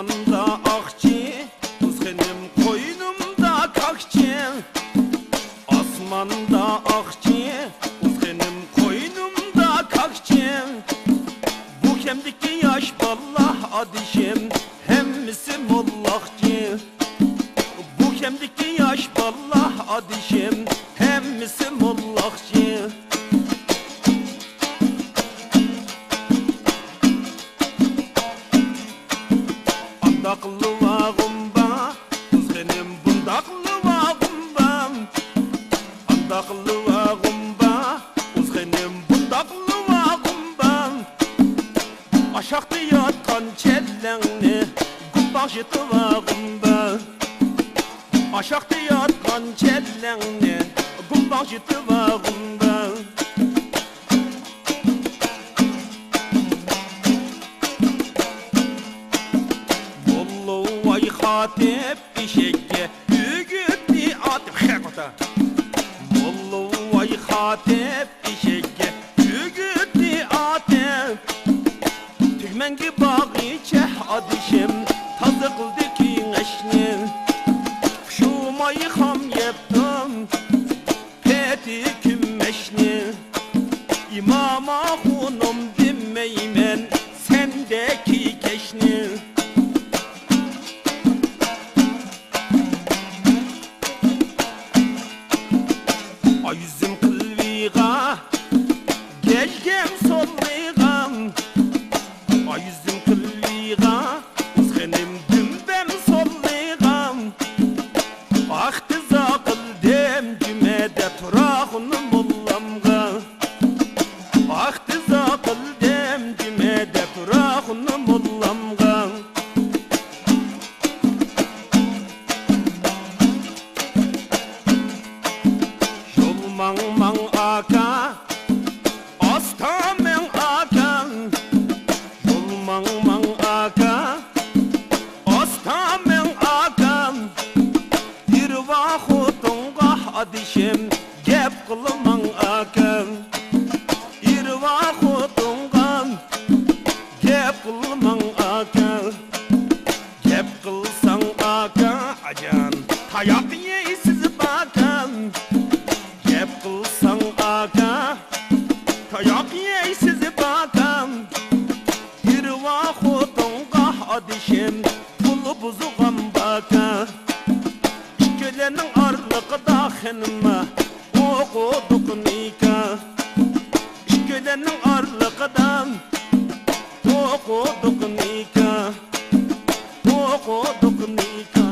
Asmanda akçı, kızgınım koynumda kakçı. Asmanda akçı, kızgınım koynumda kakçı. Bu kemdiki yaş ballah adişim, hemmisi mollakçı. Bu kemdiki yaş ballah adişim, hemmisi mollakçı. Andaklı vağımba, kızgınım bundaklı vağımba. Andaklı vağımba, kızgınım bundaklı vağımba. Aşaktı yatkan çellenni, gubbak jıtı vağımba. Aşaktı yatkan çellenni, gubbak jıtı vağımba. Vay hatip işekke ügütti atıp xekota. Bollu vay hatip işekke ügütti atıp. Tügmengi bağı çeh adişim tazı kıldı ki eşni. Şu mayı ham yeptim peti kümmeşni. İmama hunum dimmeymen sendeki keşni. Yüzüm kılviga, gelgem solviga. Yüzüm kılviga, kızgınım dümbem solviga. Ahtı zakıldım cümede turağını mullamga. Ahtı zakıldım cümede turağını mullamga. Mang mang aka, asta men aka. Yol mang mang aka, asta men aka. Bir vaxutunga adişim gep kılmang aka. Bir vaxutunga gep kılmang aka. Gep kılsang aka acan tayak yeysiz bakan. Gep kılsan aka, tayak yeysiz bakan. Bir vaxutunga adişim, pulu buzuğam baka. İşkelenin arlıqda xenma, okuduk nika. İşkelenin arlıqda, okuduk nika. Okuduk nika.